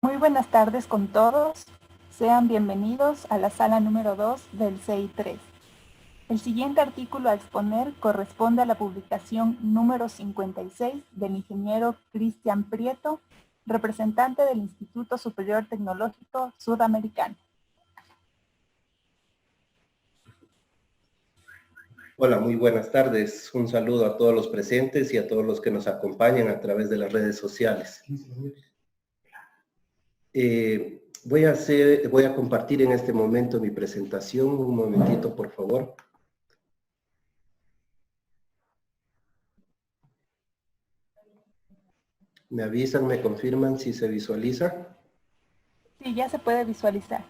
Muy buenas tardes con todos. Sean bienvenidos a la sala número 2 del CI3. El siguiente artículo a exponer corresponde a la publicación número 56 del ingeniero Cristian Prieto, representante del Instituto Superior Tecnológico Sudamericano. Hola, muy buenas tardes. Un saludo a todos los presentes y a todos los que nos acompañan a través de las redes sociales. Voy a compartir en este momento mi presentación. Un momentito, por favor. ¿Me avisan, me confirman si se visualiza? Sí, ya se puede visualizar.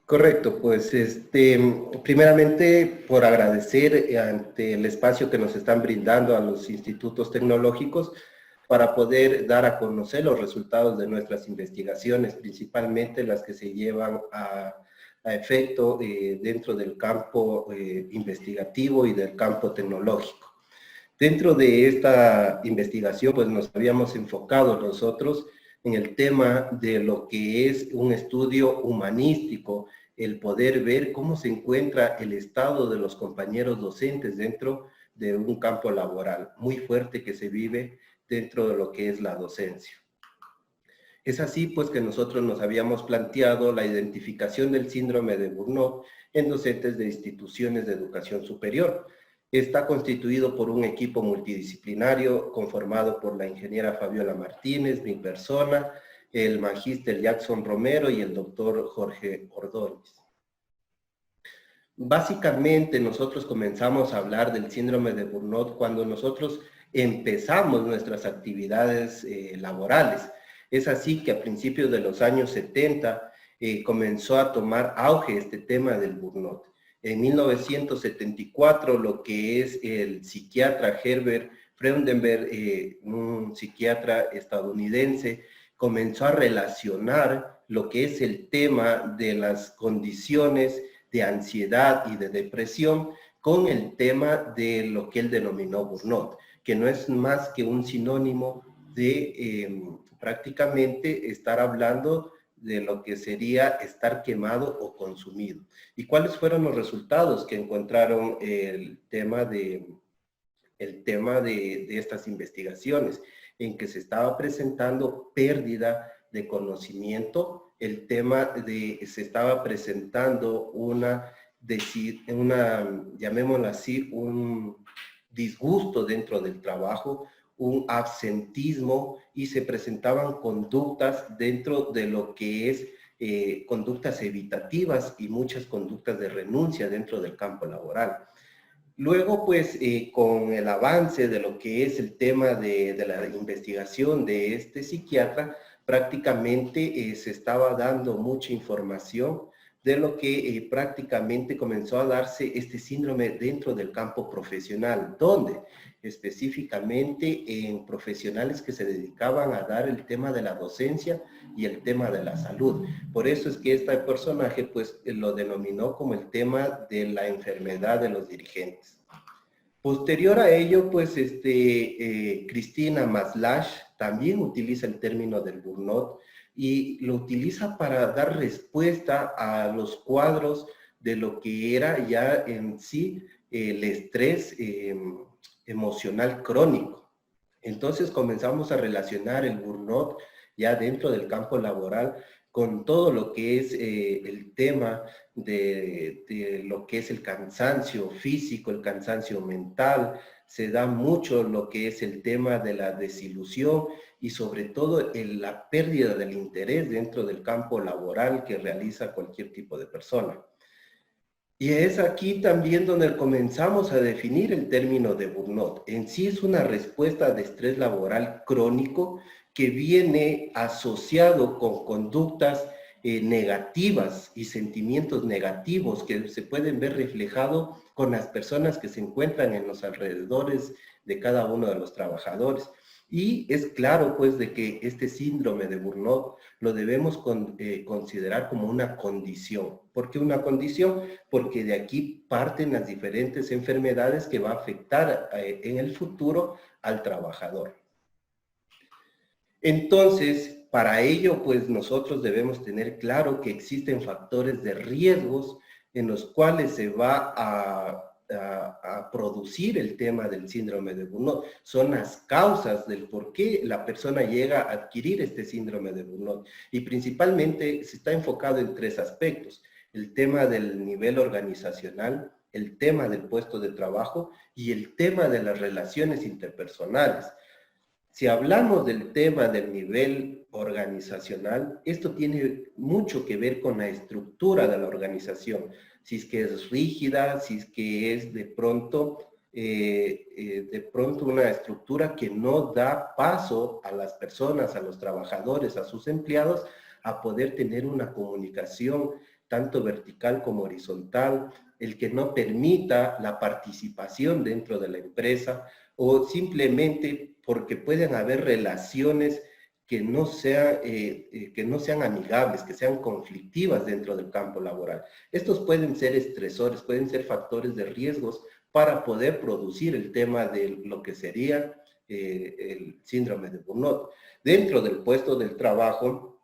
Correcto, pues primeramente por agradecer ante el espacio que nos están brindando a los institutos tecnológicos para poder dar a conocer los resultados de nuestras investigaciones, principalmente las que se llevan a efecto dentro del campo investigativo y del campo tecnológico. Dentro de esta investigación, pues nos habíamos enfocado nosotros en el tema de lo que es un estudio humanístico, el poder ver cómo se encuentra el estado de los compañeros docentes dentro de un campo laboral muy fuerte que se vive dentro de lo que es la docencia. Es así pues que nosotros nos habíamos planteado la identificación del síndrome de Burnout en docentes de instituciones de educación superior. Está constituido por un equipo multidisciplinario conformado por la ingeniera Fabiola Martínez, mi persona, el magíster Jackson Romero y el doctor Jorge Ordóñez. Básicamente nosotros comenzamos a hablar del síndrome de Burnout cuando nosotros empezamos nuestras actividades laborales. Es así que a principios de los años 70 comenzó a tomar auge este tema del burnout. En 1974 lo que es el psiquiatra Herbert Freudenberg, un psiquiatra estadounidense, comenzó a relacionar lo que es el tema de las condiciones de ansiedad y de depresión con el tema de lo que él denominó burnout, que no es más que un sinónimo de prácticamente estar hablando de lo que sería estar quemado o consumido. ¿Y cuáles fueron los resultados que encontraron el tema de estas investigaciones? En que se estaba presentando pérdida de conocimiento, se estaba presentando llamémoslo así, un disgusto dentro del trabajo, un absentismo, y se presentaban conductas dentro de lo que es conductas evitativas y muchas conductas de renuncia dentro del campo laboral. Luego, pues, con el avance de lo que es el tema de la investigación de este psiquiatra, prácticamente se estaba dando mucha información de lo que prácticamente comenzó a darse este síndrome dentro del campo profesional, donde específicamente en profesionales que se dedicaban a dar el tema de la docencia y el tema de la salud. Por eso es que este personaje pues lo denominó como el tema de la enfermedad de los dirigentes. Posterior a ello, pues Cristina Maslach también utiliza el término del burnout y lo utiliza para dar respuesta a los cuadros de lo que era ya en sí el estrés emocional crónico. Entonces comenzamos a relacionar el burnout ya dentro del campo laboral con todo lo que es el tema de lo que es el cansancio físico, el cansancio mental. Se da mucho lo que es el tema de la desilusión y sobre todo la pérdida del interés dentro del campo laboral que realiza cualquier tipo de persona. Y es aquí también donde comenzamos a definir el término de burnout. En sí es una respuesta de estrés laboral crónico que viene asociado con conductas negativas y sentimientos negativos que se pueden ver reflejados con las personas que se encuentran en los alrededores de cada uno de los trabajadores. Y es claro, pues, de que este síndrome de Burnout lo debemos considerar como una condición. ¿Por qué una condición? Porque de aquí parten las diferentes enfermedades que va a afectar en el futuro al trabajador. Entonces, para ello, pues, nosotros debemos tener claro que existen factores de riesgos en los cuales se va a producir el tema del síndrome de Burnout. Son las causas del por qué la persona llega a adquirir este síndrome de Burnout. Y principalmente se está enfocado en tres aspectos: el tema del nivel organizacional, el tema del puesto de trabajo y el tema de las relaciones interpersonales. Si hablamos del tema del nivel organizacional, esto tiene mucho que ver con la estructura de la organización. Si es que es rígida, si es que es de pronto una estructura que no da paso a las personas, a los trabajadores, a sus empleados, a poder tener una comunicación tanto vertical como horizontal, el que no permita la participación dentro de la empresa, o simplemente porque pueden haber relaciones que no sean amigables, que sean conflictivas dentro del campo laboral. Estos pueden ser estresores, pueden ser factores de riesgos para poder producir el tema de lo que sería el síndrome de Burnout. Dentro del puesto del trabajo,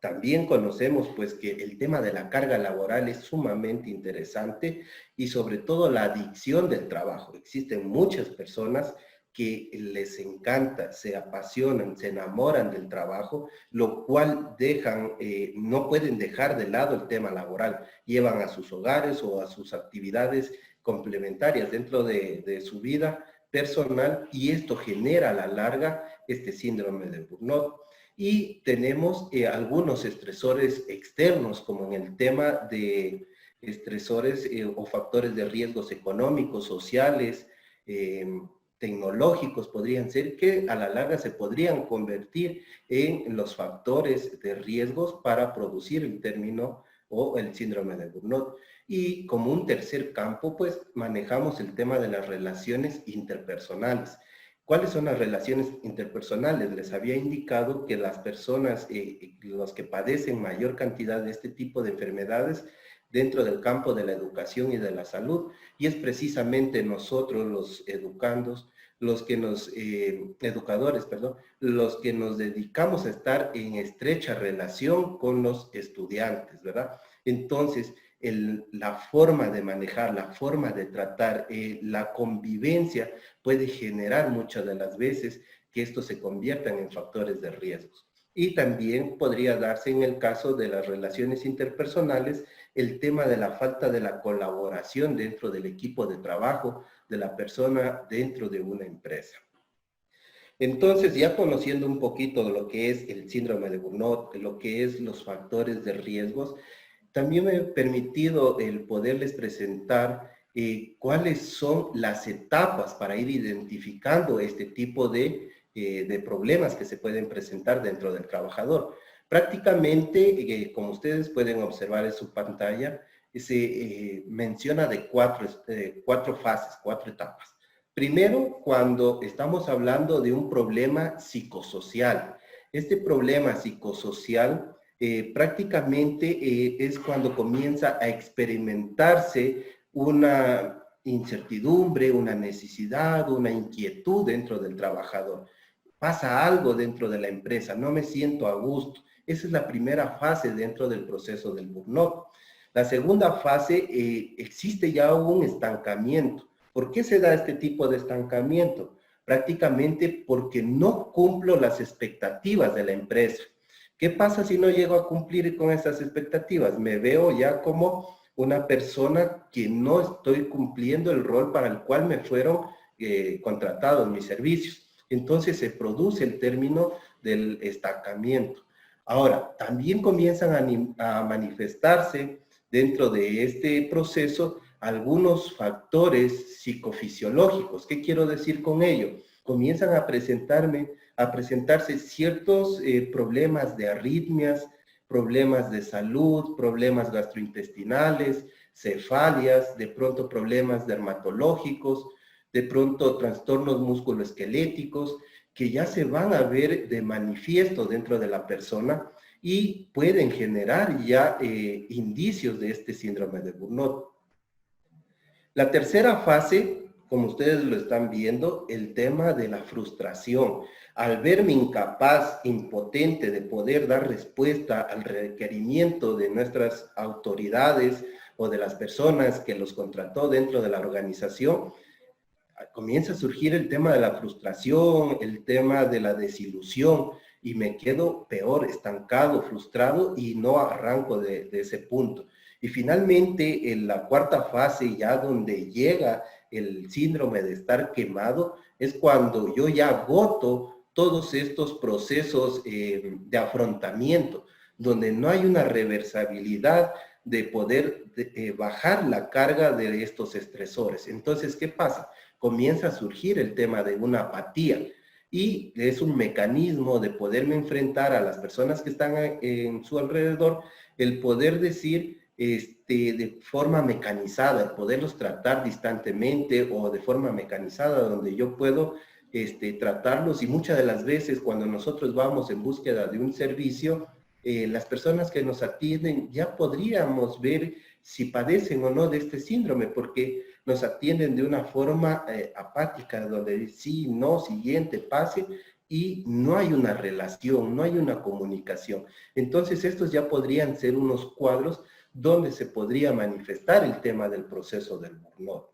también conocemos pues que el tema de la carga laboral es sumamente interesante y sobre todo la adicción del trabajo. Existen muchas personas que les encanta, se apasionan, se enamoran del trabajo, lo cual no pueden dejar de lado el tema laboral. Llevan a sus hogares o a sus actividades complementarias dentro de su vida personal y esto genera a la larga este síndrome de burnout. Y tenemos algunos estresores externos, como en el tema de estresores o factores de riesgos económicos, sociales, tecnológicos podrían ser, que a la larga se podrían convertir en los factores de riesgos para producir el término o el síndrome de burnout. Y como un tercer campo, pues manejamos el tema de las relaciones interpersonales. ¿Cuáles son las relaciones interpersonales? Les había indicado que las personas, los que padecen mayor cantidad de este tipo de enfermedades dentro del campo de la educación y de la salud, y es precisamente nosotros los educadores, los que nos dedicamos a estar en estrecha relación con los estudiantes, ¿verdad? Entonces, la forma de manejar, la forma de tratar, la convivencia puede generar muchas de las veces que estos se conviertan en factores de riesgos. Y también podría darse en el caso de las relaciones interpersonales el tema de la falta de la colaboración dentro del equipo de trabajo de la persona dentro de una empresa. Entonces, ya conociendo un poquito de lo que es el síndrome de burnout, de lo que es los factores de riesgos, también me he permitido el poderles presentar cuáles son las etapas para ir identificando este tipo de problemas que se pueden presentar dentro del trabajador. Prácticamente, como ustedes pueden observar en su pantalla, se menciona de cuatro fases, cuatro etapas. Primero, cuando estamos hablando de un problema psicosocial. Este problema psicosocial prácticamente es cuando comienza a experimentarse una incertidumbre, una necesidad, una inquietud dentro del trabajador. Pasa algo dentro de la empresa, no me siento a gusto. Esa es la primera fase dentro del proceso del burnout. La segunda fase, existe ya un estancamiento. ¿Por qué se da este tipo de estancamiento? Prácticamente porque no cumplo las expectativas de la empresa. ¿Qué pasa si no llego a cumplir con esas expectativas? Me veo ya como una persona que no estoy cumpliendo el rol para el cual me fueron contratados mis servicios. Entonces se produce el término del estancamiento. Ahora, también comienzan a manifestarse dentro de este proceso algunos factores psicofisiológicos. ¿Qué quiero decir con ello? Comienzan a presentarse ciertos problemas de arritmias, problemas de salud, problemas gastrointestinales, cefalias, de pronto problemas dermatológicos, de pronto trastornos musculoesqueléticos, que ya se van a ver de manifiesto dentro de la persona y pueden generar ya indicios de este síndrome de Burnout. La tercera fase, como ustedes lo están viendo, el tema de la frustración. Al verme incapaz, impotente de poder dar respuesta al requerimiento de nuestras autoridades o de las personas que los contrató dentro de la organización, comienza a surgir el tema de la frustración, el tema de la desilusión, y me quedo peor, estancado, frustrado, y no arranco de ese punto. Y finalmente, en la cuarta fase, ya donde llega el síndrome de estar quemado, es cuando yo ya agoto todos estos procesos de afrontamiento, donde no hay una reversibilidad de poder bajar la carga de estos estresores. Entonces, ¿qué pasa? Comienza a surgir el tema de una apatía, y es un mecanismo de poderme enfrentar a las personas que están en su alrededor, el poder decir de forma mecanizada, el poderlos tratar distantemente o de forma mecanizada, donde yo puedo tratarlos. Y muchas de las veces cuando nosotros vamos en búsqueda de un servicio, las personas que nos atienden ya podríamos ver si padecen o no de este síndrome, porque nos atienden de una forma apática, donde sí, no, siguiente, pase, y no hay una relación, no hay una comunicación. Entonces estos ya podrían ser unos cuadros donde se podría manifestar el tema del proceso del burnout.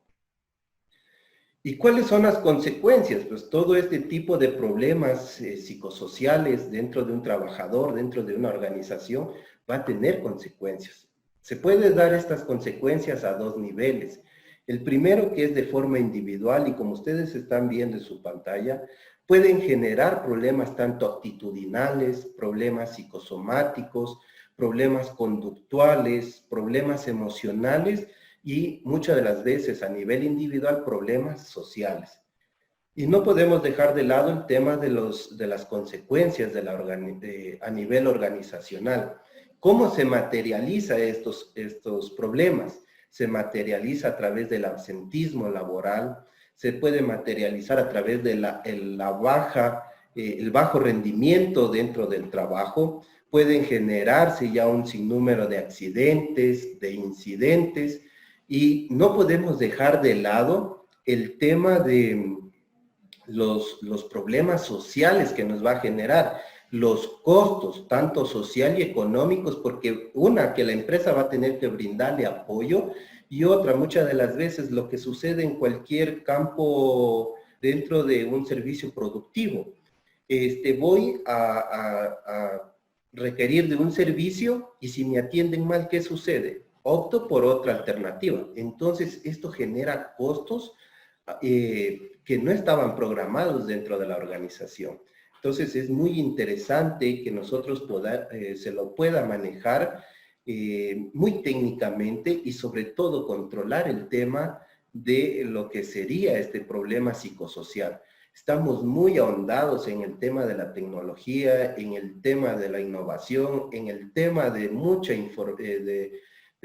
¿Y cuáles son las consecuencias? Pues todo este tipo de problemas psicosociales dentro de un trabajador, dentro de una organización, va a tener consecuencias. Se puede dar estas consecuencias a dos niveles. El primero, que es de forma individual, y como ustedes están viendo en su pantalla, pueden generar problemas tanto actitudinales, problemas psicosomáticos, problemas conductuales, problemas emocionales, y muchas de las veces a nivel individual problemas sociales. Y no podemos dejar de lado el tema de las consecuencias a nivel organizacional. ¿Cómo se materializa estos problemas? Se materializa a través del absentismo laboral, se puede materializar a través de el bajo rendimiento dentro del trabajo, pueden generarse ya un sinnúmero de accidentes, de incidentes, y no podemos dejar de lado el tema de los problemas sociales que nos va a generar, los costos, tanto social y económicos, porque una, que la empresa va a tener que brindarle apoyo, y otra, muchas de las veces lo que sucede en cualquier campo dentro de un servicio productivo. Voy a requerir de un servicio, y si me atienden mal, ¿qué sucede? Opto por otra alternativa. Entonces, esto genera costos que no estaban programados dentro de la organización. Entonces, es muy interesante que nosotros se lo pueda manejar muy técnicamente, y sobre todo controlar el tema de lo que sería este problema psicosocial. Estamos muy ahondados en el tema de la tecnología, en el tema de la innovación, en el tema de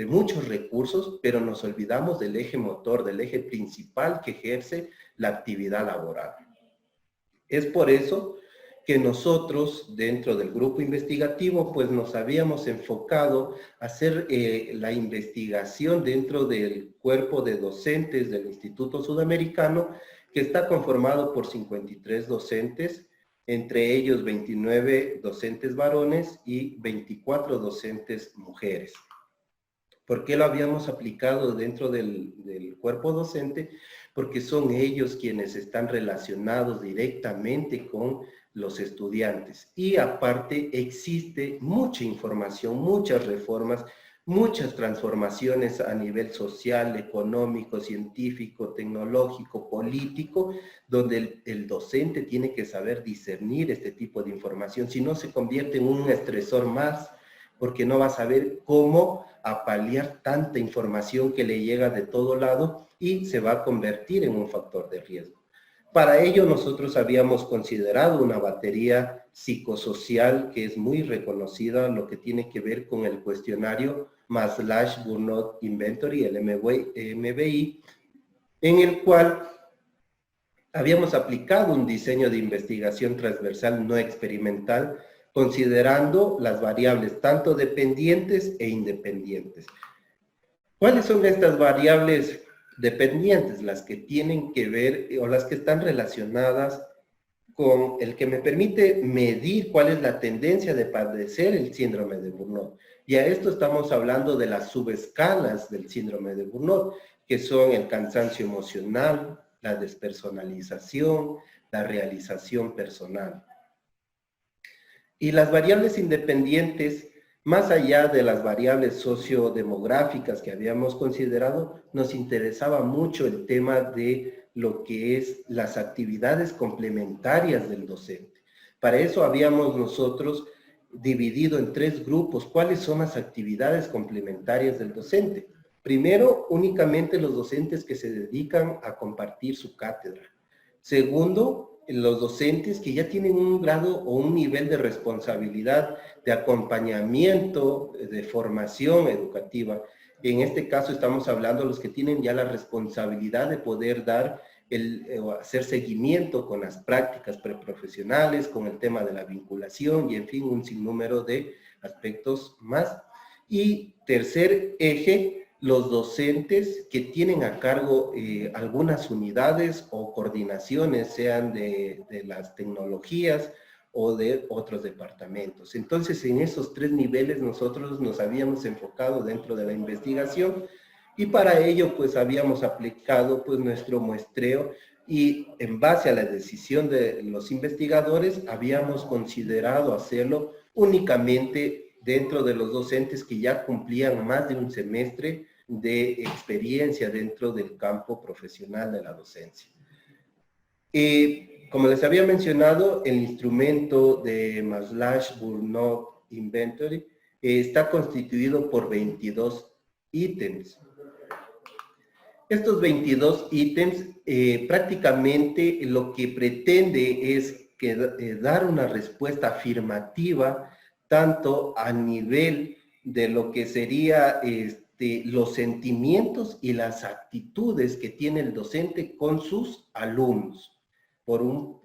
muchos recursos, pero nos olvidamos del eje motor, del eje principal que ejerce la actividad laboral. Es por eso que nosotros, dentro del grupo investigativo, pues nos habíamos enfocado a hacer la investigación dentro del cuerpo de docentes del Instituto Sudamericano, que está conformado por 53 docentes, entre ellos 29 docentes varones y 24 docentes mujeres. ¿Por qué lo habíamos aplicado dentro del cuerpo docente? Porque son ellos quienes están relacionados directamente con los estudiantes. Y aparte existe mucha información, muchas reformas, muchas transformaciones a nivel social, económico, científico, tecnológico, político, donde el docente tiene que saber discernir este tipo de información, si no se convierte en un estresor más, porque no va a saber cómo apalear tanta información que le llega de todo lado, y se va a convertir en un factor de riesgo. Para ello nosotros habíamos considerado una batería psicosocial que es muy reconocida, lo que tiene que ver con el cuestionario Maslach Burnout Inventory, el MBI, en el cual habíamos aplicado un diseño de investigación transversal no experimental, considerando las variables tanto dependientes e independientes. ¿Cuáles son estas variables dependientes? Las que tienen que ver o las que están relacionadas con el que me permite medir cuál es la tendencia de padecer el síndrome de Burnout. Y a esto estamos hablando de las subescalas del síndrome de Burnout, que son el cansancio emocional, la despersonalización, la realización personal. Y las variables independientes, más allá de las variables sociodemográficas que habíamos considerado, nos interesaba mucho el tema de lo que es las actividades complementarias del docente. Para eso habíamos nosotros dividido en 3 grupos cuáles son las actividades complementarias del docente. Primero, únicamente los docentes que se dedican a compartir su cátedra. Segundo, los docentes que ya tienen un grado o un nivel de responsabilidad, de acompañamiento, de formación educativa. En este caso estamos hablando de los que tienen ya la responsabilidad de poder dar hacer seguimiento con las prácticas preprofesionales, con el tema de la vinculación y en fin, un sinnúmero de aspectos más. Y tercer eje, los docentes que tienen a cargo algunas unidades o coordinaciones, sean de las tecnologías o de otros departamentos. Entonces, en esos 3 niveles nosotros nos habíamos enfocado dentro de la investigación y para ello, pues, habíamos aplicado, pues, nuestro muestreo y en base a la decisión de los investigadores, habíamos considerado hacerlo únicamente dentro de los docentes que ya cumplían más de un semestre de experiencia dentro del campo profesional de la docencia. Como les había mencionado, el instrumento de Maslach Burnout Inventory está constituido por 22 ítems. Estos 22 ítems prácticamente lo que pretende es dar una respuesta afirmativa tanto a nivel de lo que sería los sentimientos y las actitudes que tiene el docente con sus alumnos, por un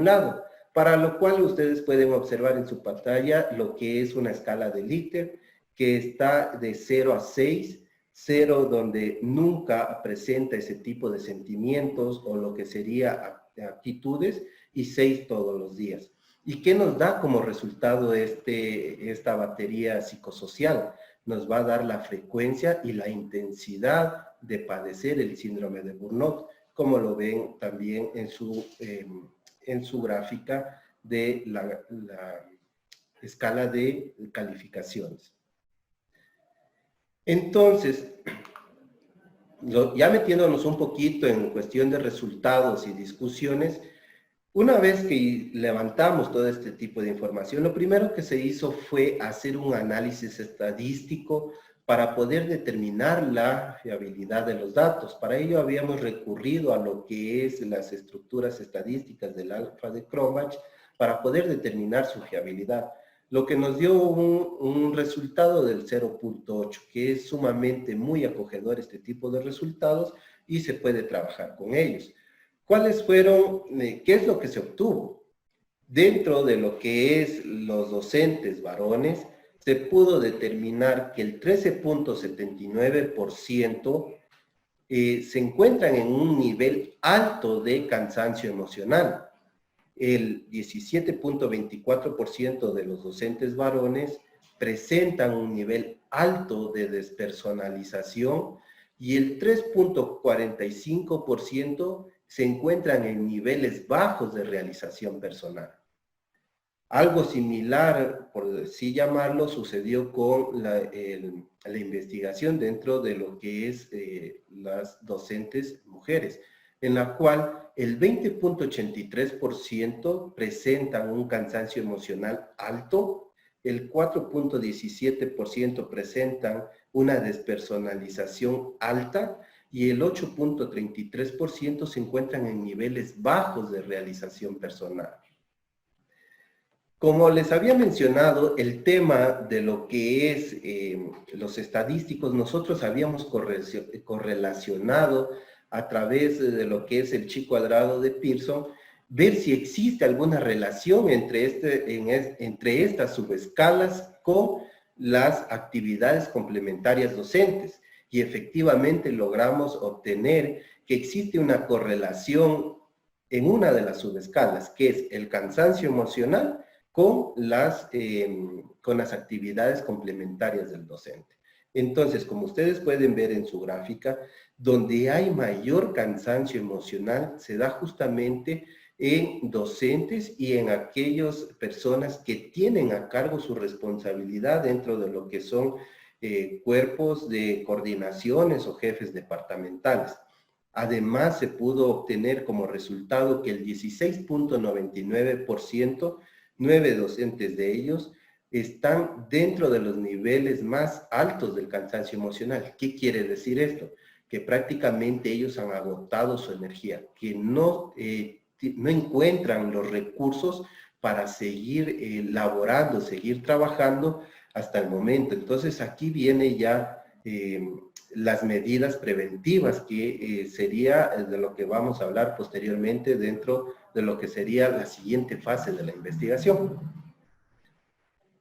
lado, para lo cual ustedes pueden observar en su pantalla lo que es una escala de Likert que está de 0 a 6, 0 donde nunca presenta ese tipo de sentimientos o lo que sería actitudes, y 6 todos los días. ¿Y qué nos da como resultado esta batería psicosocial? Nos va a dar la frecuencia y la intensidad de padecer el síndrome de Burnout, como lo ven también en su gráfica de la escala de calificaciones. Entonces, ya metiéndonos un poquito en cuestión de resultados y discusiones, una vez que levantamos todo este tipo de información, lo primero que se hizo fue hacer un análisis estadístico para poder determinar la fiabilidad de los datos. Para ello habíamos recurrido a lo que es las estructuras estadísticas del alfa de Cronbach para poder determinar su fiabilidad, lo que nos dio un resultado del 0.8, que es sumamente muy acogedor este tipo de resultados y se puede trabajar con ellos. ¿Cuáles fueron, qué es lo que se obtuvo? Dentro de lo que es los docentes varones, se pudo determinar que el 13.79% se encuentran en un nivel alto de cansancio emocional. El 17.24% de los docentes varones presentan un nivel alto de despersonalización y el 3.45% se encuentran en niveles bajos de realización personal. Algo similar, por así llamarlo, sucedió con la investigación dentro de lo que es las docentes mujeres, en la cual el 20.83% presentan un cansancio emocional alto, el 4.17% presentan una despersonalización alta y el 8.33% se encuentran en niveles bajos de realización personal. Como les había mencionado, el tema de lo que es los estadísticos, nosotros habíamos correlacionado a través de lo que es el chi cuadrado de Pearson, ver si existe alguna relación entre estas subescalas con las actividades complementarias docentes. Y efectivamente logramos obtener que existe una correlación en una de las subescalas, que es el cansancio emocional, con las actividades complementarias del docente. Entonces, como ustedes pueden ver en su gráfica, donde hay mayor cansancio emocional se da justamente en docentes y en aquellas personas que tienen a cargo su responsabilidad dentro de lo que son cuerpos de coordinaciones o jefes departamentales. Además, se pudo obtener como resultado que el 16.99%, 9 docentes de ellos, están dentro de los niveles más altos del cansancio emocional. ¿Qué quiere decir esto? Que prácticamente ellos han agotado su energía, que no encuentran los recursos para seguir laborando, seguir trabajando hasta el momento. Entonces aquí viene ya las medidas preventivas, que sería de lo que vamos a hablar posteriormente dentro de lo que sería la siguiente fase de la investigación.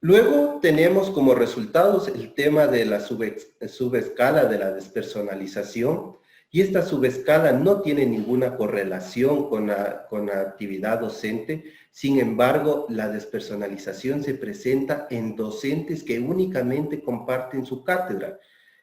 Luego tenemos como resultados el tema de la subescala de la despersonalización, y esta subescala no tiene ninguna correlación con la actividad docente. Sin embargo, la despersonalización se presenta en docentes que únicamente comparten su cátedra.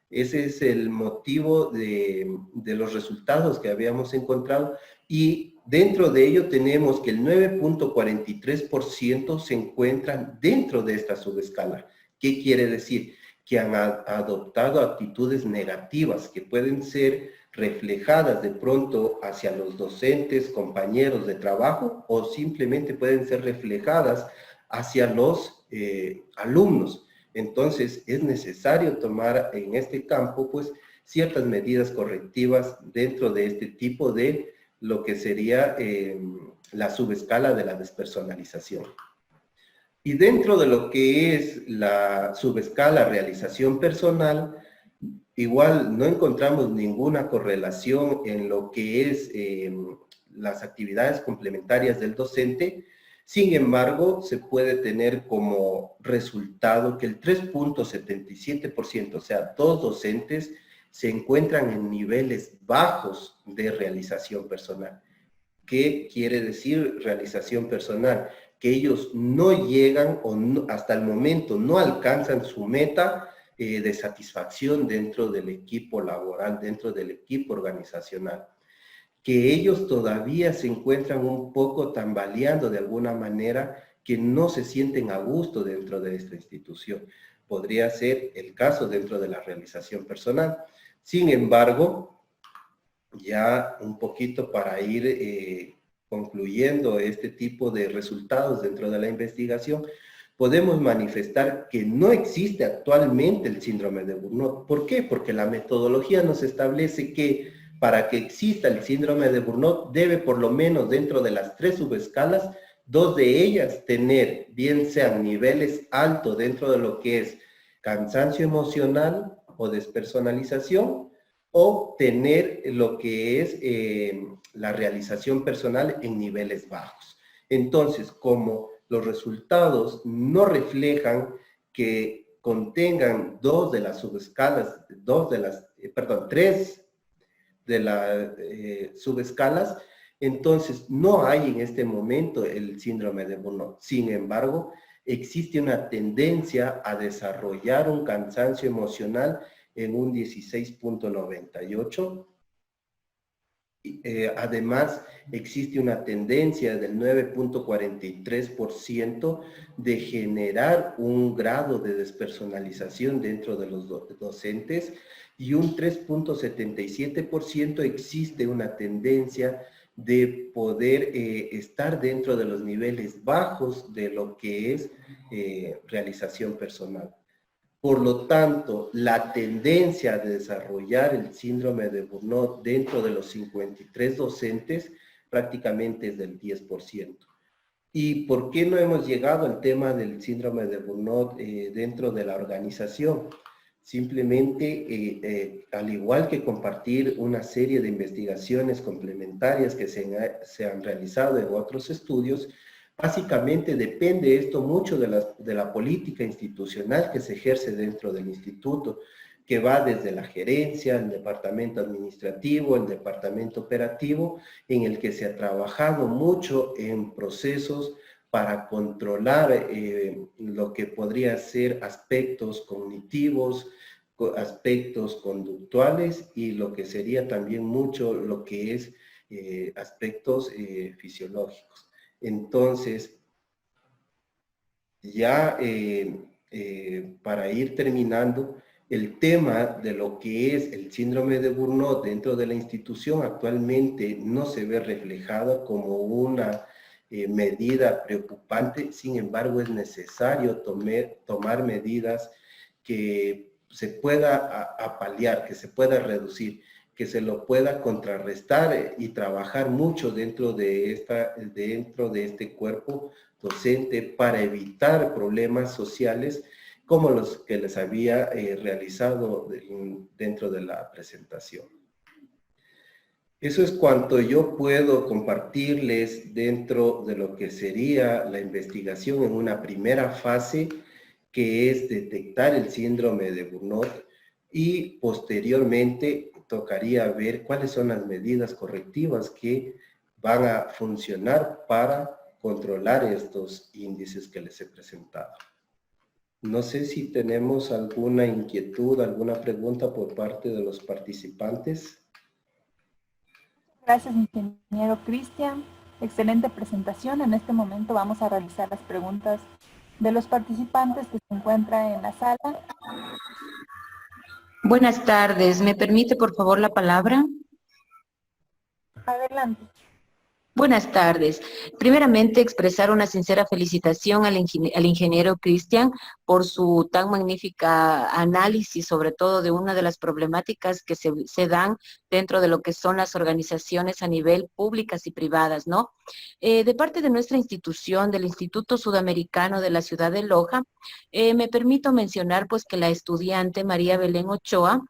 Ese es el motivo de los resultados que habíamos encontrado, y dentro de ello tenemos que el 9.43% se encuentran dentro de esta subescala. ¿Qué quiere decir? Que han adoptado actitudes negativas que pueden ser reflejadas de pronto hacia los docentes, compañeros de trabajo, o simplemente pueden ser reflejadas hacia los alumnos. Entonces, es necesario tomar en este campo, pues, ciertas medidas correctivas dentro de este tipo de lo que sería la subescala de la despersonalización. Y dentro de lo que es la subescala realización personal, igual no encontramos ninguna correlación en lo que es las actividades complementarias del docente. Sin embargo, se puede tener como resultado que el 3.77%, o sea, 2 docentes, se encuentran en niveles bajos de realización personal. ¿Qué quiere decir realización personal? Que ellos no llegan o no, hasta el momento no alcanzan su meta de satisfacción dentro del equipo laboral, dentro del equipo organizacional. Que ellos todavía se encuentran un poco tambaleando de alguna manera, que no se sienten a gusto dentro de esta institución. Podría ser el caso dentro de la realización personal. Sin embargo, ya un poquito para ir concluyendo este tipo de resultados dentro de la investigación, podemos manifestar que no existe actualmente el síndrome de Burnout. ¿Por qué? Porque la metodología nos establece que para que exista el síndrome de Burnout debe, por lo menos dentro de las 3 subescalas, 2 de ellas tener, bien sean niveles altos dentro de lo que es cansancio emocional o despersonalización, o tener lo que es la realización personal en niveles bajos. Entonces, como los resultados no reflejan que contengan 2 de las subescalas, 3 de las subescalas, entonces no hay en este momento el síndrome de Burnout. Sin embargo, existe una tendencia a desarrollar un cansancio emocional en un 16.98. Además, existe una tendencia del 9.43% de generar un grado de despersonalización dentro de los docentes, y un 3.77% existe una tendencia de poder estar dentro de los niveles bajos de lo que es realización personal. Por lo tanto, la tendencia de desarrollar el síndrome de Burnout dentro de los 53 docentes prácticamente es del 10%. ¿Y por qué no hemos llegado al tema del síndrome de Burnout dentro de la organización? Simplemente, al igual que compartir una serie de investigaciones complementarias que se han realizado en otros estudios, básicamente depende esto mucho de la política institucional que se ejerce dentro del instituto, que va desde la gerencia, el departamento administrativo, el departamento operativo, en el que se ha trabajado mucho en procesos para controlar lo que podría ser aspectos cognitivos, aspectos conductuales y lo que sería también mucho lo que es aspectos fisiológicos. Entonces, ya para ir terminando, el tema de lo que es el síndrome de Burnout dentro de la institución actualmente no se ve reflejado como una medida preocupante. Sin embargo, es necesario tomar medidas que se pueda paliar, que se pueda reducir, que se lo pueda contrarrestar y trabajar mucho dentro de este cuerpo docente para evitar problemas sociales como los que les había realizado dentro de la presentación. Eso es cuanto yo puedo compartirles dentro de lo que sería la investigación en una primera fase, que es detectar el síndrome de Burnout, y posteriormente tocaría ver cuáles son las medidas correctivas que van a funcionar para controlar estos índices que les he presentado. No sé si tenemos alguna inquietud, alguna pregunta por parte de los participantes. Gracias, ingeniero Cristian. Excelente presentación. En este momento vamos a realizar las preguntas de los participantes que se encuentran en la sala. Buenas tardes. ¿Me permite, por favor, la palabra? Adelante. Buenas tardes. Primeramente, expresar una sincera felicitación al ingeniero Cristian por su tan magnífica análisis, sobre todo de una de las problemáticas que se dan dentro de lo que son las organizaciones a nivel públicas y privadas, ¿no? De parte de nuestra institución, del Instituto Sudamericano de la Ciudad de Loja, me permito mencionar pues que la estudiante María Belén Ochoa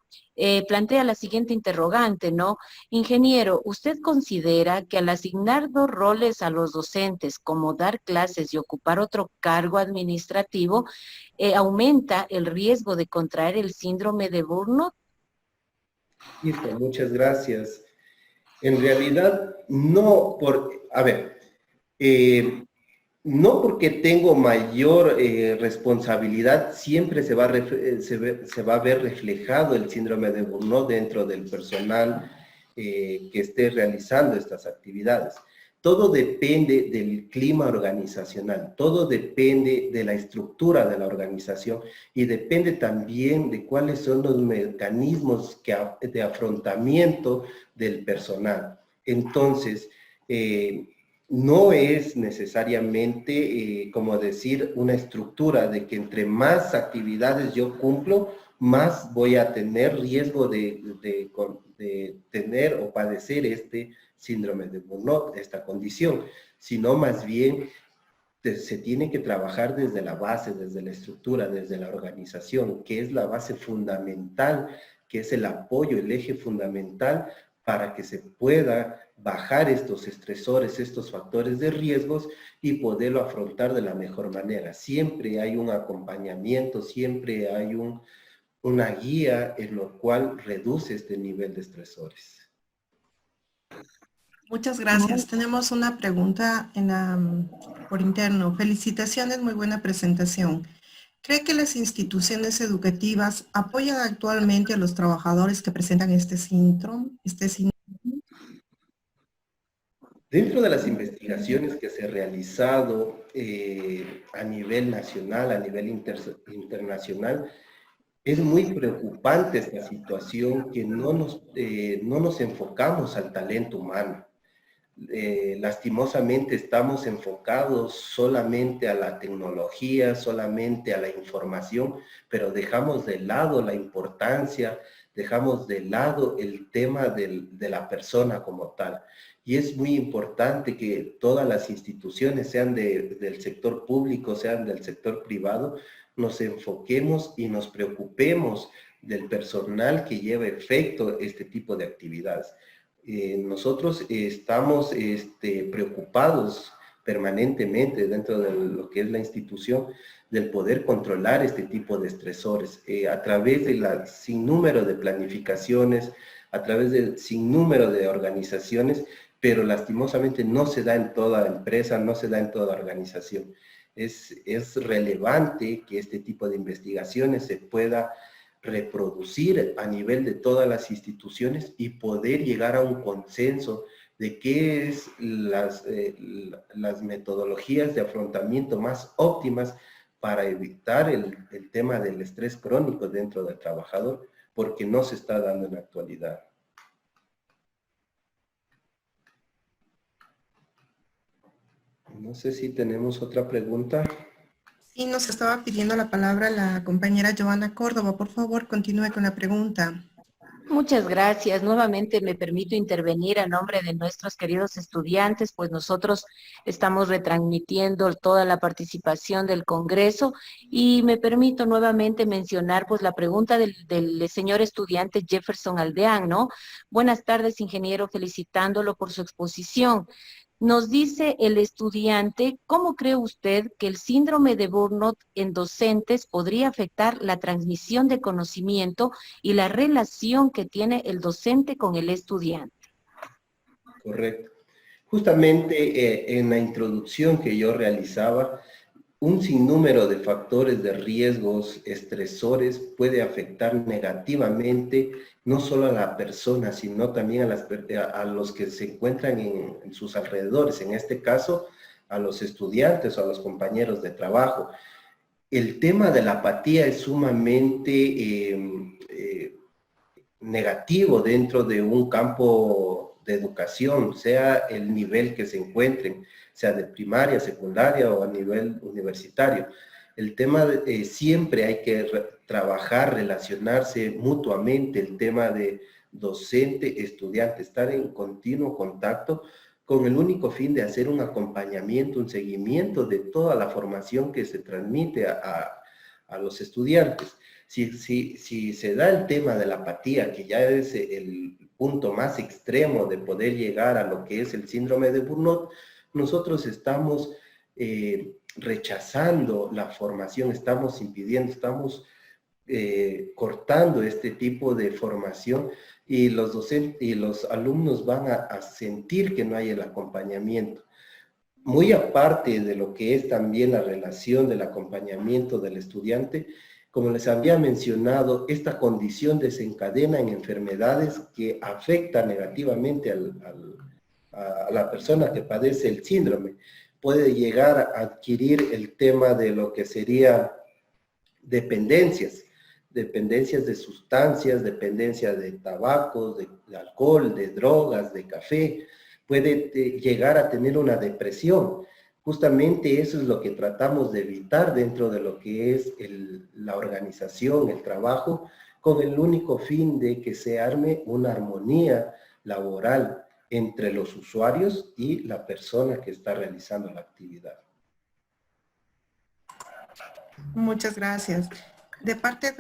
plantea la siguiente interrogante, ¿no? Ingeniero, ¿usted considera que al asignar dos roles a los docentes, como dar clases y ocupar otro cargo administrativo, aumenta el riesgo de contraer el síndrome de Burnout? Listo, muchas gracias. En realidad, no no porque tengo mayor responsabilidad, siempre se va a ver reflejado el síndrome de Burnout dentro del personal que esté realizando estas actividades. Todo depende del clima organizacional, todo depende de la estructura de la organización y depende también de cuáles son los mecanismos de afrontamiento del personal. Entonces, no es necesariamente, como decir, una estructura de que entre más actividades yo cumplo, más voy a tener riesgo de tener o padecer este síndrome de Burnout, esta condición, sino más bien se tiene que trabajar desde la base, desde la estructura, desde la organización, que es la base fundamental, que es el apoyo, el eje fundamental para que se pueda bajar estos estresores, estos factores de riesgos y poderlo afrontar de la mejor manera. Siempre hay un acompañamiento, siempre hay una guía en lo cual reduce este nivel de estresores. Muchas gracias. Tenemos una pregunta por interno. Felicitaciones, muy buena presentación. ¿Cree que las instituciones educativas apoyan actualmente a los trabajadores que presentan este síndrome? Dentro de las investigaciones que se han realizado a nivel nacional, a nivel internacional, es muy preocupante esta situación que no nos enfocamos al talento humano. Lastimosamente estamos enfocados solamente a la tecnología, solamente a la información, pero dejamos de lado la importancia, dejamos de lado el tema de la persona como tal. y es muy importante que todas las instituciones, sean del sector público, sean del sector privado, nos enfoquemos y nos preocupemos del personal que lleva efecto este tipo de actividades. Nosotros estamos preocupados permanentemente dentro de lo que es la institución del poder controlar este tipo de estresores a través de la sinnúmero de planificaciones, a través del sinnúmero de organizaciones, pero lastimosamente no se da en toda empresa, no se da en toda organización. Es relevante que este tipo de investigaciones se pueda reproducir a nivel de todas las instituciones y poder llegar a un consenso de qué es las metodologías de afrontamiento más óptimas para evitar el tema del estrés crónico dentro del trabajador, porque no se está dando en la actualidad. No sé si tenemos otra pregunta. Sí, nos estaba pidiendo la palabra la compañera Joana Córdoba. Por favor, continúe con la pregunta. Muchas gracias. Nuevamente me permito intervenir a nombre de nuestros queridos estudiantes, pues nosotros estamos retransmitiendo toda la participación del Congreso y me permito nuevamente mencionar pues la pregunta del señor estudiante Jefferson Aldeán, ¿no? Buenas tardes, ingeniero, felicitándolo por su exposición. Nos dice el estudiante, ¿cómo cree usted que el síndrome de burnout en docentes podría afectar la transmisión de conocimiento y la relación que tiene el docente con el estudiante? Correcto. Justamente en la introducción que yo realizaba, un sinnúmero de factores de riesgos, estresores, puede afectar negativamente no solo a la persona, sino también a los que se encuentran en sus alrededores, en este caso, a los estudiantes o a los compañeros de trabajo. El tema de la apatía es sumamente negativo dentro de un campo de educación, sea el nivel que se encuentren, sea de primaria, secundaria o a nivel universitario. El tema siempre hay que trabajar, relacionarse mutuamente, el tema de docente, estudiante, estar en continuo contacto con el único fin de hacer un acompañamiento, un seguimiento de toda la formación que se transmite a los estudiantes. Si se da el tema de la apatía, que ya es el punto más extremo de poder llegar a lo que es el síndrome de burnout, nosotros estamos rechazando la formación, estamos impidiendo, estamos cortando este tipo de formación y los docentes y los alumnos van a sentir que no hay el acompañamiento. Muy aparte de lo que es también la relación del acompañamiento del estudiante, como les había mencionado, esta condición desencadena en enfermedades que afectan negativamente a la persona que padece el síndrome. Puede llegar a adquirir el tema de lo que sería dependencias de sustancias, dependencia de tabacos, de alcohol, de drogas, de café. Puede llegar a tener una depresión. Justamente eso es lo que tratamos de evitar dentro de lo que es la organización, el trabajo, con el único fin de que se arme una armonía laboral entre los usuarios y la persona que está realizando la actividad. Muchas gracias. De parte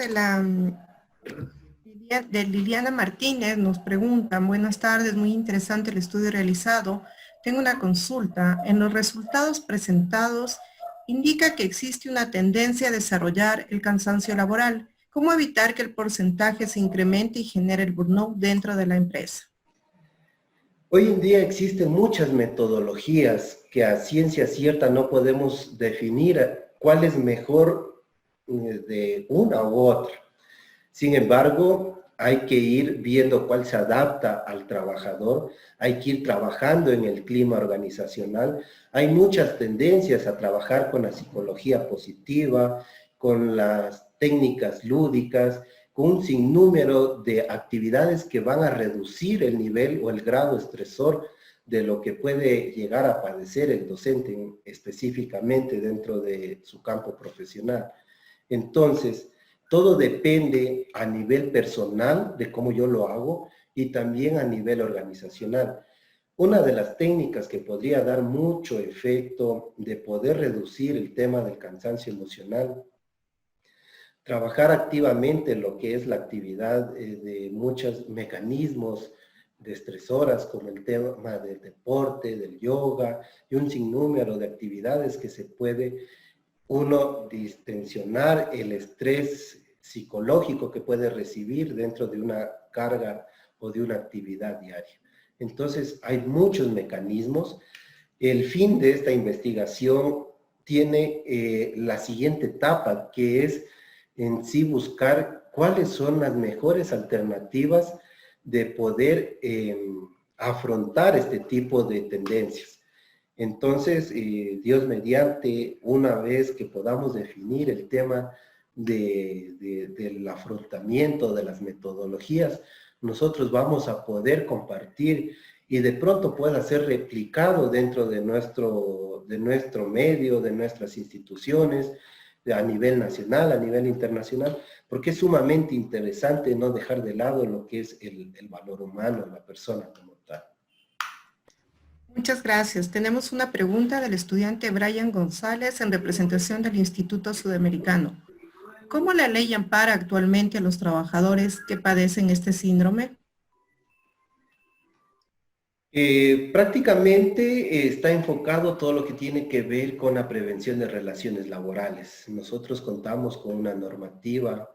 de Liliana Martínez nos preguntan, buenas tardes, muy interesante el estudio realizado. Tengo una consulta. En los resultados presentados indica que existe una tendencia a desarrollar el cansancio laboral. ¿Cómo evitar que el porcentaje se incremente y genere el burnout dentro de la empresa? Hoy en día existen muchas metodologías que a ciencia cierta no podemos definir cuál es mejor de una u otra. Sin embargo, hay que ir viendo cuál se adapta al trabajador, hay que ir trabajando en el clima organizacional. Hay muchas tendencias a trabajar con la psicología positiva, con las técnicas lúdicas, con un sinnúmero de actividades que van a reducir el nivel o el grado estresor de lo que puede llegar a padecer el docente específicamente dentro de su campo profesional. Entonces, todo depende a nivel personal de cómo yo lo hago y también a nivel organizacional. Una de las técnicas que podría dar mucho efecto de poder reducir el tema del cansancio emocional, trabajar activamente lo que es la actividad de muchos mecanismos estresoras como el tema del deporte, del yoga y un sinnúmero de actividades que se puede uno distensionar el estrés psicológico que puede recibir dentro de una carga o de una actividad diaria. Entonces, hay muchos mecanismos. El fin de esta investigación tiene la siguiente etapa, que es en sí buscar cuáles son las mejores alternativas de poder afrontar este tipo de tendencias. Entonces, Dios mediante, una vez que podamos definir el tema del afrontamiento de las metodologías, nosotros vamos a poder compartir y de pronto pueda ser replicado dentro de nuestro medio, de nuestras instituciones, a nivel nacional, a nivel internacional, porque es sumamente interesante no dejar de lado lo que es el valor humano, la persona como tal. Muchas gracias. Tenemos una pregunta del estudiante Brian González en representación del Instituto Sudamericano. ¿Cómo la ley ampara actualmente a los trabajadores que padecen este síndrome? Prácticamente está enfocado todo lo que tiene que ver con la prevención de relaciones laborales. Nosotros contamos con una normativa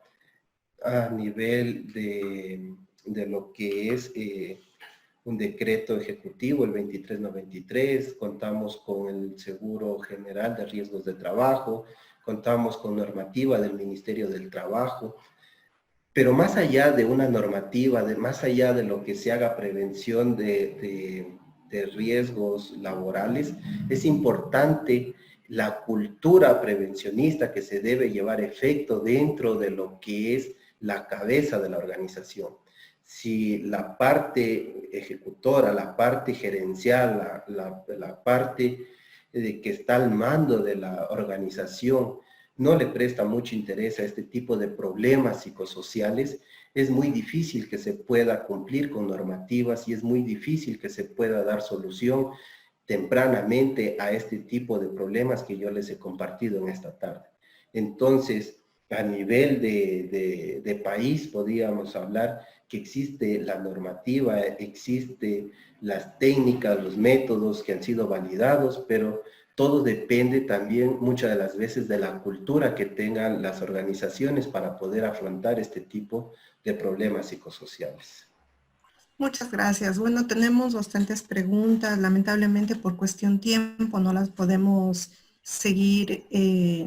a nivel de lo que es un decreto ejecutivo, el 2393, contamos con el Seguro General de Riesgos de Trabajo, contamos con normativa del Ministerio del Trabajo, pero más allá de una normativa, más allá de lo que se haga prevención de riesgos laborales, es importante la cultura prevencionista que se debe llevar efecto dentro de lo que es la cabeza de la organización. Si la parte ejecutora, la parte gerencial, la parte que está al mando de la organización no le presta mucho interés a este tipo de problemas psicosociales, es muy difícil que se pueda cumplir con normativas y es muy difícil que se pueda dar solución tempranamente a este tipo de problemas que yo les he compartido en esta tarde. Entonces, a nivel de país, podríamos hablar que existe la normativa, existe las técnicas, los métodos que han sido validados, pero todo depende también muchas de las veces de la cultura que tengan las organizaciones para poder afrontar este tipo de problemas psicosociales. Muchas gracias. Bueno, tenemos bastantes preguntas. Lamentablemente por cuestión tiempo no las podemos seguir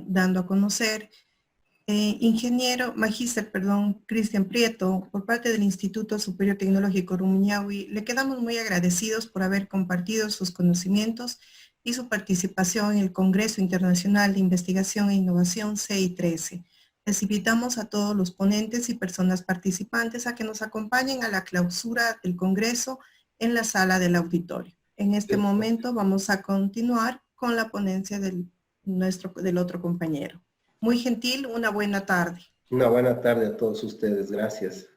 dando a conocer. Magíster Cristian Prieto, por parte del Instituto Superior Tecnológico Rumiñahui, le quedamos muy agradecidos por haber compartido sus conocimientos y su participación en el Congreso Internacional de Investigación e Innovación CI13. Les invitamos a todos los ponentes y personas participantes a que nos acompañen a la clausura del Congreso en la sala del auditorio. En este momento vamos a continuar con la ponencia del otro compañero. Muy gentil, una buena tarde. Una buena tarde a todos ustedes, gracias.